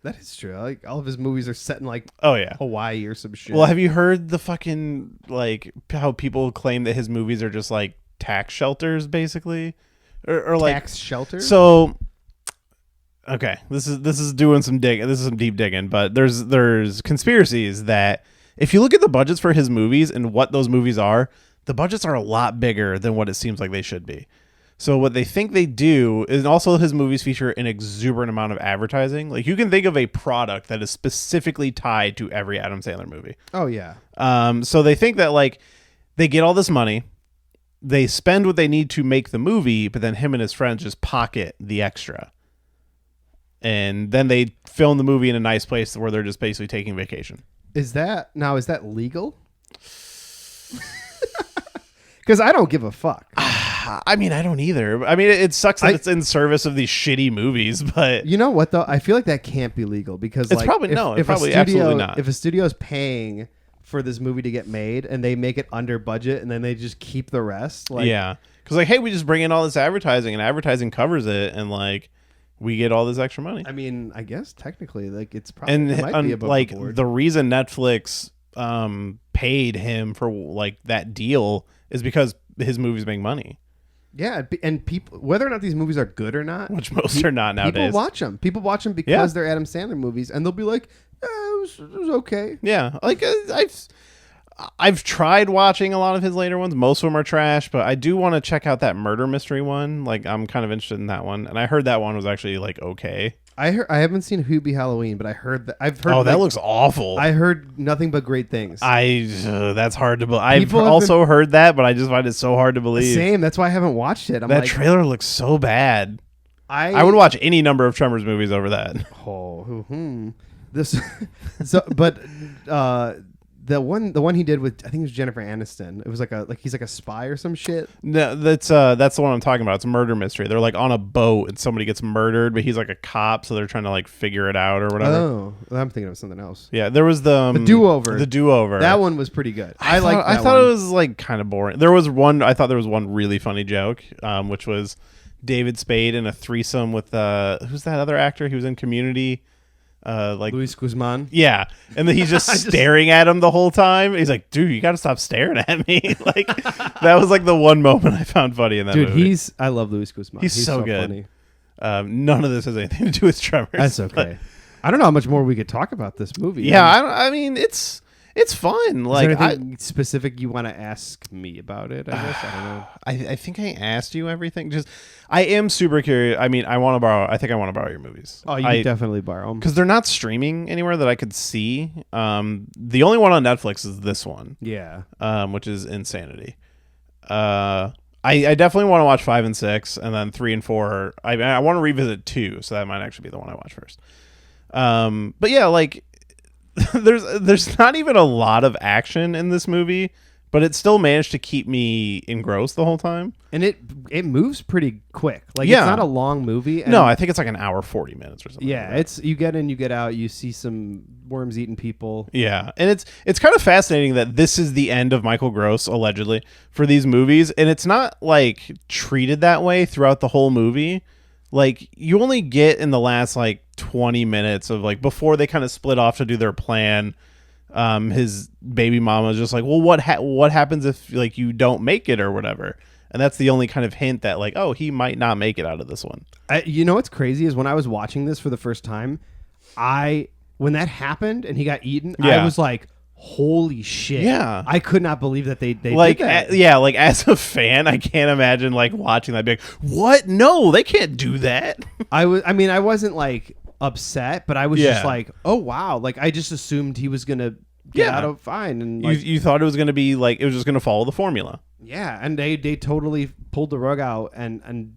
That is true. Like, all of his movies are set in like Hawaii or some shit. Well, have you heard the fucking like how people claim that his movies are just like tax shelters basically? Or like tax shelters? So okay, this is doing some digging. This is some deep digging, but there's conspiracies that if you look at the budgets for his movies and what those movies are, the budgets are a lot bigger than what it seems like they should be. So what they think they do is also his movies feature an exuberant amount of advertising. Like, you can think of a product that is specifically tied to every Adam Sandler movie. Oh yeah. So they think that like they get all this money, they spend what they need to make the movie, but then him and his friends just pocket the extra. and then they film the movie in a nice place where they're just basically taking vacation. Is that legal? Because I don't give a fuck. I mean, I don't either. I mean, it sucks that it's in service of these shitty movies, but you know what though? I feel like that can't be legal because it's probably absolutely not. If a studio's paying for this movie to get made and they make it under budget and then they just keep the rest, like yeah, because like, hey, we just bring in all this advertising and advertising covers it, and like we get all this extra money. I mean, I guess technically, like it's probably and it might be above like the board. The reason Netflix paid him for like that deal is because his movies make money. Yeah, and people, whether or not these movies are good or not, which most are not nowadays, people watch them because they're Adam Sandler movies, and they'll be like, it was okay. Yeah, like I've tried watching a lot of his later ones. Most of them are trash, but I do want to check out that murder mystery one. Like, I'm kind of interested in that one, and I heard that one was actually like okay. I haven't seen Hubie Halloween, but I've heard. Oh, that looks awful. I heard nothing but great things. That's hard to believe. I've also heard that, but I just find it so hard to believe. Same. That's why I haven't watched it. That trailer looks so bad. I would watch any number of Tremors movies over that. The one he did with, I think it was Jennifer Aniston. It was he's like a spy or some shit. No, that's the one I'm talking about. It's a murder mystery. They're like on a boat and somebody gets murdered, but he's like a cop, so they're trying to like figure it out or whatever. Oh, I'm thinking of something else. Yeah, there was the Do-Over. The Do-Over. That one was pretty good. I thought it was like kind of boring. I thought there was one really funny joke, which was David Spade in a threesome with who's that other actor? He was in Community. Like Luis Guzman. Yeah. And then he's just staring at him the whole time. He's like, dude, you got to stop staring at me. Like, that was like the one moment I found funny in that movie. Dude, I love Luis Guzman. He's so good. Funny. None of this has anything to do with Tremors. That's okay. I don't know how much more we could talk about this movie. Yeah, I mean, it's fun. Like, is there anything specific you want to ask me about it? I guess I don't know. I think I asked you everything. Just, I am super curious. I mean, I want to borrow your movies. Oh, you can definitely borrow them because they're not streaming anywhere that I could see. The only one on Netflix is this one. Yeah. Which is Insanity. I definitely want to watch 5 and 6, and then 3 and 4. I want to revisit 2, so that might actually be the one I watch first. But yeah, like. There's not even a lot of action in this movie, but it still managed to keep me engrossed the whole time. And it moves pretty quick. Like, it's not a long movie. No, I think it's like an hour 40 minutes or something. Yeah, like it's you get in, you get out, you see some worms eating people. Yeah, and it's kind of fascinating that this is the end of Michael Gross allegedly for these movies, and it's not like treated that way throughout the whole movie. Like, you only get in the last like 20 minutes of like before they kind of split off to do their plan. His baby mama is just like, well, what happens if like you don't make it or whatever, and that's the only kind of hint that like, oh, he might not make it out of this one. You know what's crazy is when I was watching this for the first time, when that happened and he got eaten, I was like, holy shit. Yeah. I could not believe that they like did that. Like as a fan, I can't imagine like watching that big. What? No, they can't do that. I wasn't like upset, but I was just like, oh wow. Like, I just assumed he was gonna get out of fine, and like, you thought it was gonna be like it was just gonna follow the formula. Yeah, and they totally pulled the rug out and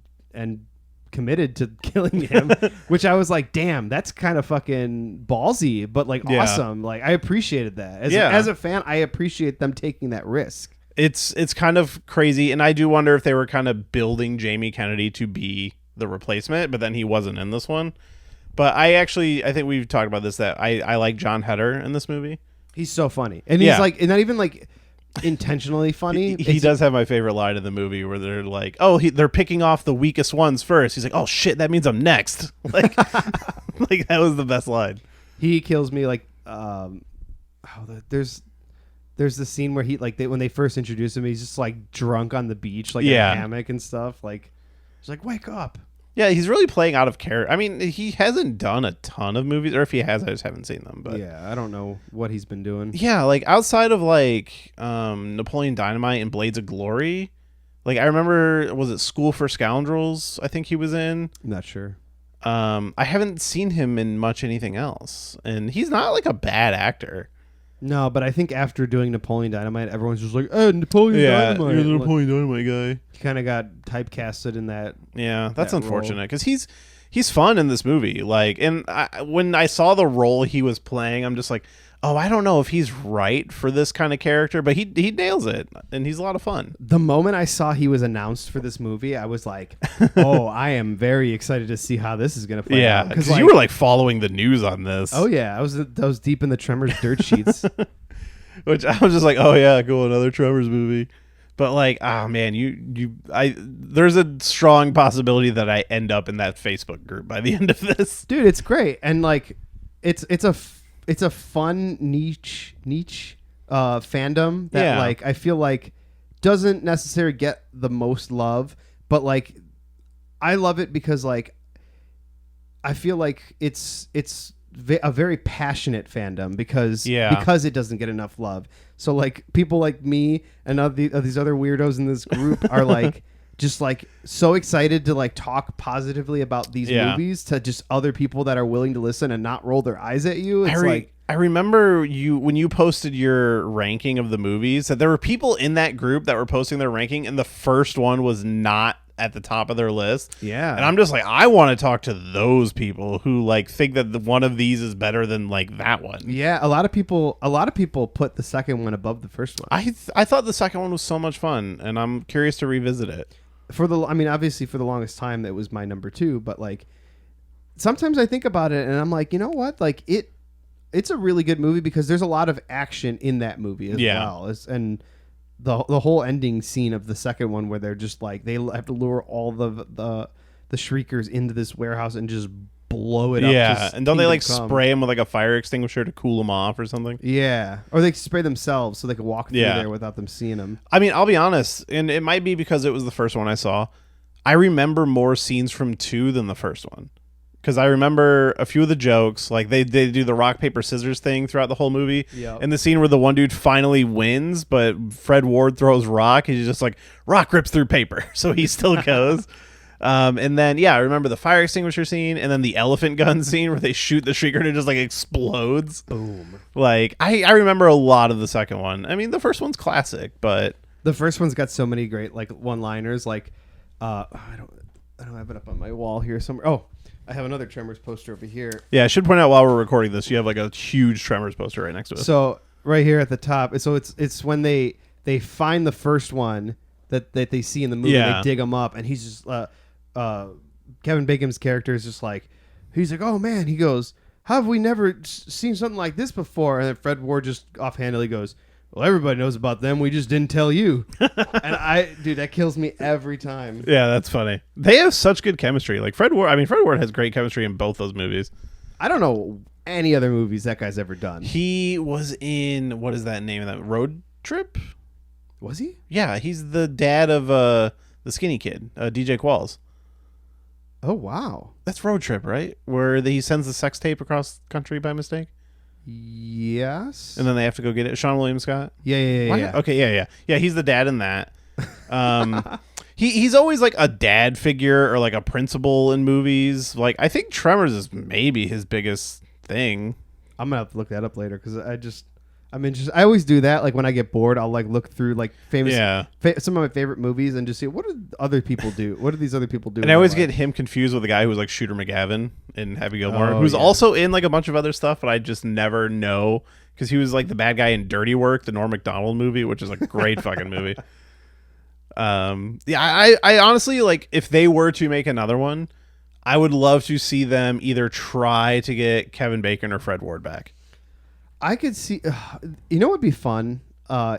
committed to killing him, which I was like, damn, that's kind of fucking ballsy, but like awesome. Like, I appreciated that. As a fan, I appreciate them taking that risk. It's kind of crazy, and I do wonder if they were kind of building Jamie Kennedy to be the replacement, but then he wasn't in this one. But I think we've talked about this, that I like John Heder in this movie. He's so funny, and he's like not even like intentionally funny. He does have my favorite line in the movie where they're like, oh, they're picking off the weakest ones first. He's like, oh shit, that means I'm next. Like, like that was the best line. He kills me. Like, there's the scene where when they first introduce him, he's just like drunk on the beach, like in a hammock and stuff. Like, he's like, wake up. Yeah, he's really playing out of character. I mean, he hasn't done a ton of movies, or if he has, I just haven't seen them. But yeah, I don't know what he's been doing. Yeah, like outside of like Napoleon Dynamite and Blades of Glory, like I remember, was it School for Scoundrels? I think he was in. I'm not sure. I haven't seen him in much anything else, and he's not like a bad actor. No, but I think after doing Napoleon Dynamite, everyone's just like, Napoleon Dynamite. You're the Napoleon Dynamite guy. He kind of got typecasted in that. Yeah, that's unfortunate because he's he's fun in this movie. Like, and when I saw the role he was playing, I'm just like, oh, I don't know if he's right for this kind of character, but he nails it, and he's a lot of fun. The moment I saw he was announced for this movie, I was like, oh, I am very excited to see how this is going to play out. Yeah, because you were like following the news on this. Oh yeah, I was deep in the Tremors dirt sheets. Which I was just like, oh yeah, cool, another Tremors movie. But like, oh man, there's a strong possibility that I end up in that Facebook group by the end of this. Dude, it's great, and like, it's a fun niche fandom that like I feel like doesn't necessarily get the most love, but like I love it because like I feel like it's a very passionate fandom because it doesn't get enough love. So like people like me and these other weirdos in this group are like just like so excited to like talk positively about these movies to just other people that are willing to listen and not roll their eyes at you. It's I remember when you posted your ranking of the movies that there were people in that group that were posting their ranking, and the first one was not at the top of their list. Yeah. And I'm just like, I want to talk to those people who like think that one of these is better than like that one. Yeah, a lot of people put the second one above the first one. I thought the second one was so much fun, and I'm curious to revisit it. Obviously for the longest time it was my number 2, but like sometimes I think about it and I'm like, you know what? Like it's a really good movie because there's a lot of action in that movie as well. And the whole ending scene of the second one where they're just like they have to lure all the Shriekers into this warehouse and just blow it up. Yeah, and don't they like spray them with like a fire extinguisher to cool them off or something? Yeah, or they spray themselves so they can walk through there without them seeing them. I mean, I'll be honest, and it might be because it was the first one I saw. I remember more scenes from 2 than the first one. Because I remember a few of the jokes, like they do the rock, paper, scissors thing throughout the whole movie. Yep. And the scene where the one dude finally wins, but Fred Ward throws rock, he's just like, rock rips through paper. So he still goes. And then, I remember the fire extinguisher scene, and then the elephant gun scene where they shoot the Shrieker and it just like explodes. Boom. Like, I remember a lot of the second one. I mean, the first one's classic, but... The first one's got so many great like one-liners. Like, I don't have it up on my wall here somewhere. Oh, I have another Tremors poster over here. Yeah, I should point out while we're recording this, you have like a huge Tremors poster right next to it. So right here at the top, so it's when they find the first one that they see in the movie, they dig them up, and he's just Kevin Bacon's character is just like, he's like, oh man, he goes, how have we never seen something like this before? And then Fred Ward just offhandedly goes, well, everybody knows about them. We just didn't tell you. And dude, that kills me every time. Yeah, that's funny. They have such good chemistry. Like Fred Ward has great chemistry in both those movies. I don't know any other movies that guy's ever done. He was in, what is that name of that? Road Trip? Was he? Yeah, he's the dad of the skinny kid, DJ Qualls. Oh, wow. That's Road Trip, right? Where he sends the sex tape across country by mistake? Yes. And then they have to go get it. Sean William Scott? Yeah. Okay, yeah, he's the dad in that. He's always like a dad figure or like a principal in movies. Like, I think Tremors is maybe his biggest thing. I'm going to have to look that up later because I always do that. Like when I get bored, I'll like look through like famous, some of my favorite movies and just see what do other people do. What do these other people do? And I always get him confused with the guy who was like Shooter McGavin in Happy Gilmore, who's also in like a bunch of other stuff, but I just never know because he was like the bad guy in Dirty Work, the Norm Macdonald movie, which is like a great fucking movie. I honestly like if they were to make another one, I would love to see them either try to get Kevin Bacon or Fred Ward back. I could see, you know what would be fun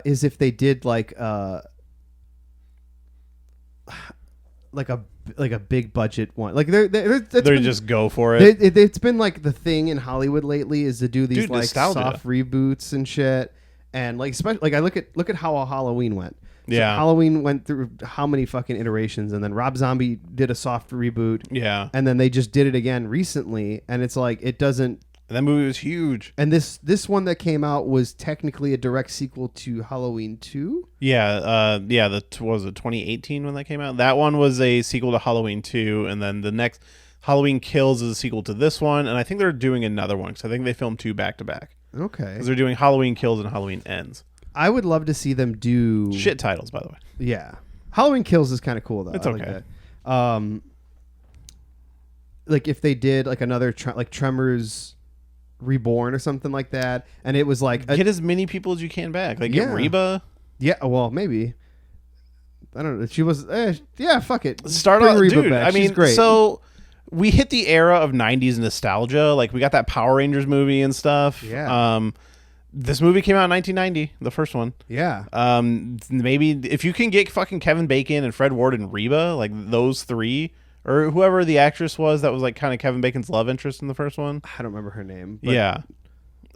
is if they did like a big budget one. Like they just go for it. It's been like the thing in Hollywood lately is to do these like nostalgia. Soft reboots and shit. And like especially like I look at how Halloween went. So yeah, Halloween went through how many fucking iterations, and then Rob Zombie did a soft reboot. Yeah, and then they just did it again recently, and it's like it doesn't. And that movie was huge. And this one that came out was technically a direct sequel to Halloween 2? Yeah, what was it 2018 when that came out? That one was a sequel to Halloween 2, and then the next Halloween Kills is a sequel to this one, and I think they're doing another one because I think they filmed 2 back to back. Okay. Because they're doing Halloween Kills and Halloween Ends. I would love to see them do shit titles, by the way. Yeah, Halloween Kills is kind of cool though. It's okay. Like like if they did like another like Tremors Reborn or something like that, and it was like get as many people as you can back. Like get Reba. Yeah, well, maybe. I don't know. She was. Fuck it. Start Bring off, Reba dude. back. I mean, she's great. So we hit the era of '90s nostalgia. Like we got that Power Rangers movie and stuff. Yeah. This movie came out in 1990, the first one. Yeah. Maybe if you can get fucking Kevin Bacon and Fred Ward and Reba, like those three, or whoever the actress was that was like kind of Kevin Bacon's love interest in the first one. I don't remember her name. But Yeah.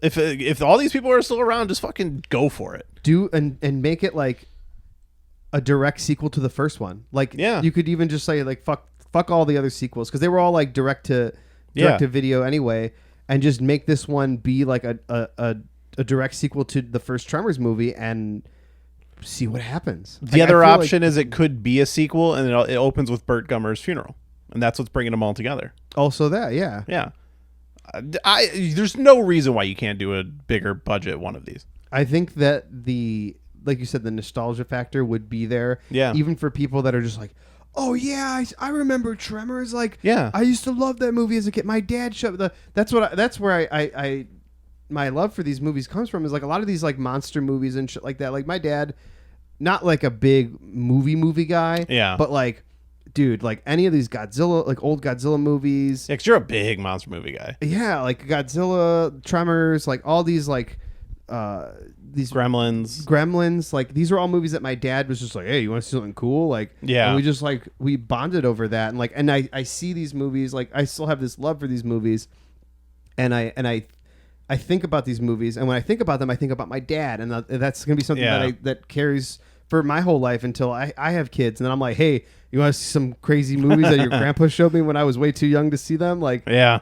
If all these people are still around, just fucking go for it. Do and make it like a direct sequel to the first one. Like, you could even just say like fuck all the other sequels because they were all like direct to video anyway, and just make this one be like a direct sequel to the first Tremors movie and see what happens. The other option is it could be a sequel and it opens with Burt Gummer's funeral, and that's what's bringing them all together. Also that, yeah. There's no reason why you can't do a bigger budget one of these. I think that like you said, the nostalgia factor would be there. Yeah. Even for people that are just like, oh yeah, I remember Tremors. Like, yeah, I used to love that movie as a kid. My dad showed that's where I my love for these movies comes from, is like a lot of these like monster movies and shit like that. Like my dad, not like a big movie guy. Yeah. But like, dude, like any of these Godzilla, like old Godzilla movies. Yeah, 'cause you're a big monster movie guy. Yeah, like Godzilla, Tremors, like all these like these Gremlins, like these are all movies that my dad was just like, hey, you want to see something cool? Like, yeah, and we just like we bonded over that, and like, and I see these movies, like I still have this love for these movies, and I think about these movies, and when I think about them, I think about my dad, and that's gonna be something that carries for my whole life until I have kids, and then I'm like, hey, you want to see some crazy movies that your grandpa showed me when I was way too young to see them? Like, yeah,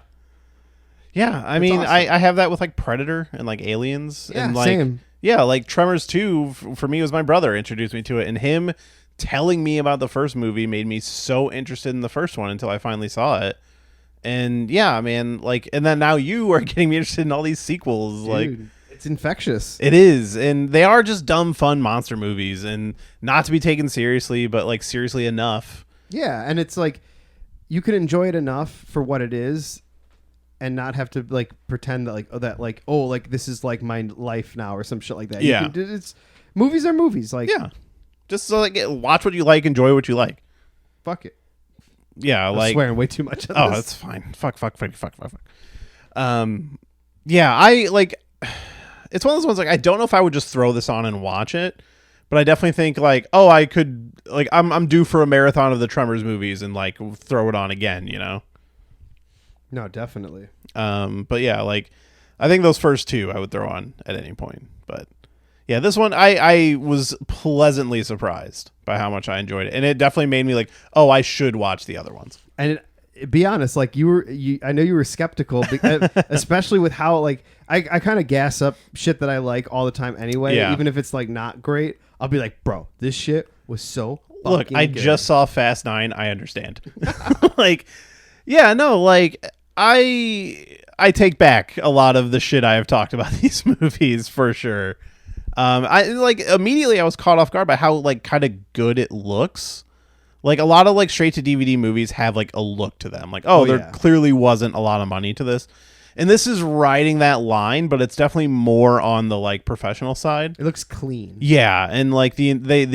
I mean, awesome. I have that with like Predator and like Aliens. Yeah, and like, same. Yeah, like Tremors 2 for me was my brother introduced me to it, and him telling me about the first movie made me so interested in the first one until I finally saw it. And yeah, man, like, and then now you are getting me interested in all these sequels. Dude, like, it's infectious. It is, and they are just dumb, fun monster movies, and not to be taken seriously, but like seriously enough. Yeah, and it's like you can enjoy it enough for what it is, and not have to like pretend that like this is like my life now or some shit like that. Yeah, it's movies are movies. Like, yeah, just so like watch what you like, enjoy what you like. Fuck it. Yeah, I'm like swearing way too much. On this. That's fine. Fuck. Yeah, I like. It's one of those ones like I don't know if I would just throw this on and watch it, but I definitely think like, oh, I could like I'm due for a marathon of the Tremors movies and like throw it on again, you know. No, definitely. But yeah, like I think those first two I would throw on at any point, but yeah, this one I was pleasantly surprised by how much I enjoyed it, and it definitely made me like, oh, I should watch the other ones. And be honest, like I know you were skeptical, especially with how like I kind of gas up shit that I like all the time anyway. Yeah. Even if it's like not great, I'll be like, bro, this shit was so look. I good. Just saw Fast 9. I understand. Like, yeah, no, like I take back a lot of the shit I have talked about these movies for sure. I like immediately I was caught off guard by how like kind of good it looks. Like a lot of like straight to DVD movies have like a look to them. Like, there clearly wasn't a lot of money to this. And this is riding that line, but it's definitely more on the like professional side. It looks clean. Yeah, and like the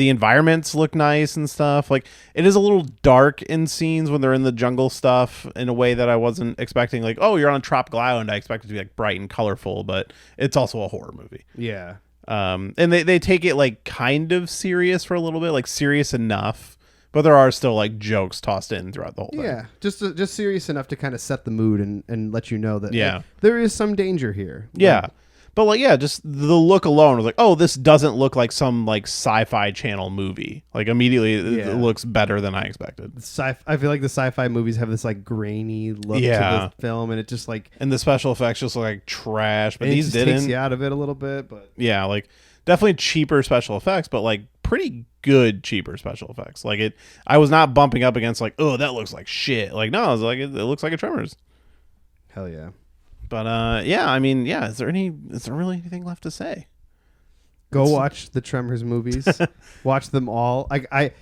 environments look nice and stuff. Like it is a little dark in scenes when they're in the jungle stuff in a way that I wasn't expecting. Like, oh, you're on a tropical island. I expect it to be like bright and colorful, but it's also a horror movie. Yeah. And they take it like kind of serious for a little bit, like serious enough. But there are still like jokes tossed in throughout the whole thing. Yeah, just serious enough to kind of set the mood and let you know that like, there is some danger here. Yeah. But like, yeah, just the look alone was like, oh, this doesn't look like some like sci-fi channel movie. Like immediately it looks better than I expected. I feel like the sci-fi movies have this like grainy look to the film, and it just like, and the special effects just look like trash. But these takes you out of it a little bit. But yeah, like definitely cheaper special effects, but like pretty good cheaper special effects. Like I was not bumping up against like, oh, that looks like shit. Like no, I was like, it looks like a Tremors. Hell yeah. But yeah, I mean, yeah. Is there really anything left to say? Go watch the Tremors movies. Watch them all. I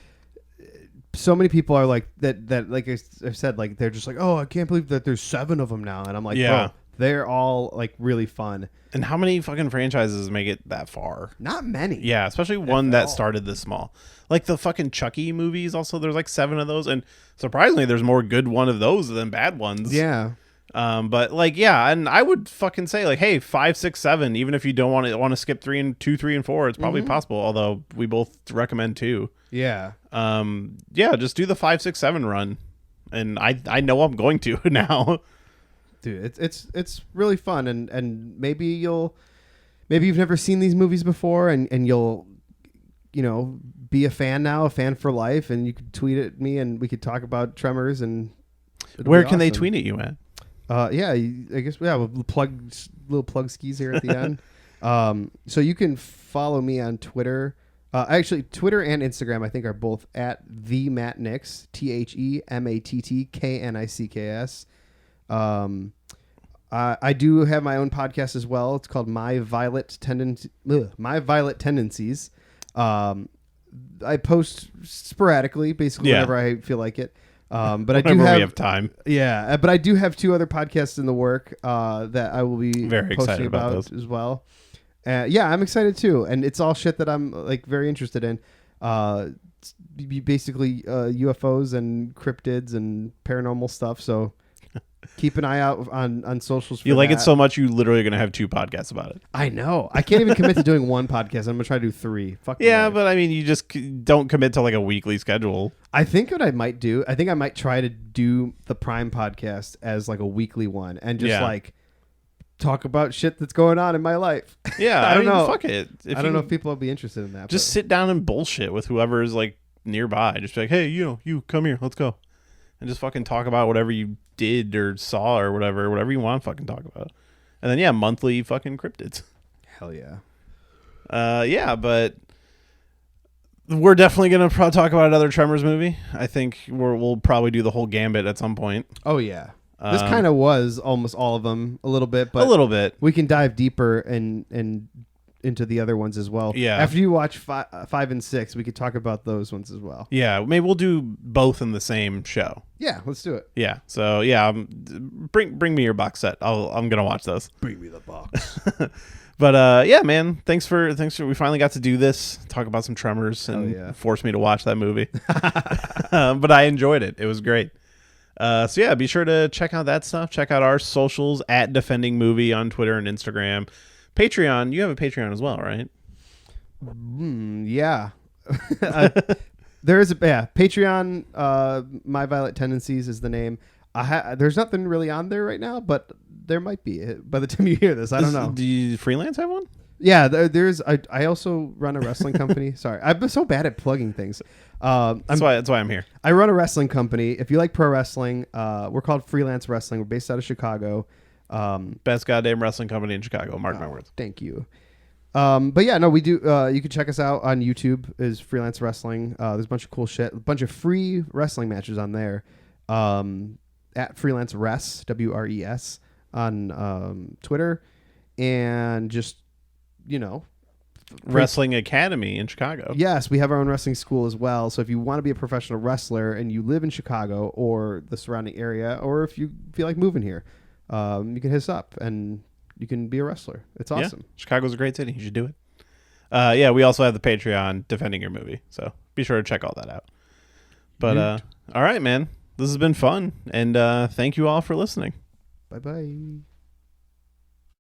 so many people are like that like I've said, like they're just like, oh, I can't believe that there's 7 of them now, and I'm like, bro, they're all like really fun. And how many fucking franchises make it that far? Not many. Yeah, especially one that started this small. Like the fucking Chucky movies also, there's like 7 of those, and surprisingly there's more good one of those than bad ones. Yeah. But like, yeah, and I would fucking say like, hey, 5, 6, 7, even if you don't want to skip 3 and 4, it's probably possible, although we both recommend 2. Yeah. Yeah, just do the 5, 6, 7 run. And I know I'm going to now. Dude, it's really fun, and maybe you've never seen these movies before, and you'll be a fan now, a fan for life, and you could tweet at me and we could talk about Tremors. And where can they tweet at you at? Yeah, I guess we'll little plug skis here at the end. So you can follow me on Twitter. Actually, Twitter and Instagram I think are both at the Matt Nicks, TheMattKnicks. I do have my own podcast as well. It's called My Violet Tendencies. I post sporadically, basically whenever I feel like it. But I do we have time. Yeah, but I do have 2 other podcasts in the work that I will be very posting excited about those as well. Yeah, I'm excited too, and it's all shit that I'm like very interested in. Basically, UFOs and cryptids and paranormal stuff. So keep an eye out on socials. For you like that. it so much, you literally are gonna have 2 podcasts about it. I know. I can't even commit to doing 1 podcast. I'm gonna try to do 3. Fuck. Yeah, but I mean, you just don't commit to like a weekly schedule. I think what I might do, I might try to do the Prime podcast as like a weekly one, and just like talk about shit that's going on in my life. Yeah, I don't know. Fuck it. I don't know if people will be interested in that. Just sit down and bullshit with whoever is like nearby. Just be like, hey, you come here, let's go, and just fucking talk about whatever you did or saw or whatever you want to fucking talk about. And then monthly fucking cryptids. Hell yeah. Yeah, but we're definitely gonna talk about another Tremors movie. I think we'll probably do the whole gambit at some point. Oh yeah. This kind of was almost all of them a little bit, but a little bit. We can dive deeper and into the other ones as well. Yeah. After you watch 5 and 6, we could talk about those ones as well. Yeah, maybe we'll do both in the same show. Yeah, let's do it. Yeah. So yeah, bring me your box set. I'm gonna watch those. Bring me the box. But yeah, man, thanks for we finally got to do this, talk about some Tremors, and force me to watch that movie. But I enjoyed it. It was great. So yeah, be sure to check out that stuff. Check out our socials at Defending Movie on Twitter and Instagram. Patreon, you have a Patreon as well, right? Yeah. There is a Patreon. My Violet Tendencies is the name. There's nothing really on there right now, but there might be by the time you hear this. I don't know. Do you freelance have one? Yeah, there's. I also run a wrestling company. Sorry, I've been so bad at plugging things. That's why I'm here. I run a wrestling company. If you like pro wrestling, we're called Freelance Wrestling. We're based out of Chicago. Best goddamn wrestling company in Chicago. Mark my words. Thank you. But yeah, no, we do. You can check us out on YouTube. Is Freelance Wrestling. There's a bunch of cool shit. A bunch of free wrestling matches on there. At Freelance Res, WRES on Twitter, and just Wrestling Academy in Chicago. Yes, we have our own wrestling school as well. So if you want to be a professional wrestler and you live in Chicago or the surrounding area, or if you feel like moving here, you can hit us up and you can be a wrestler. It's awesome. Yeah. Chicago's a great city. You should do it. Yeah, we also have the Patreon Defending Your Movie. So be sure to check all that out. But all right, man. This has been fun. And thank you all for listening. Bye-bye.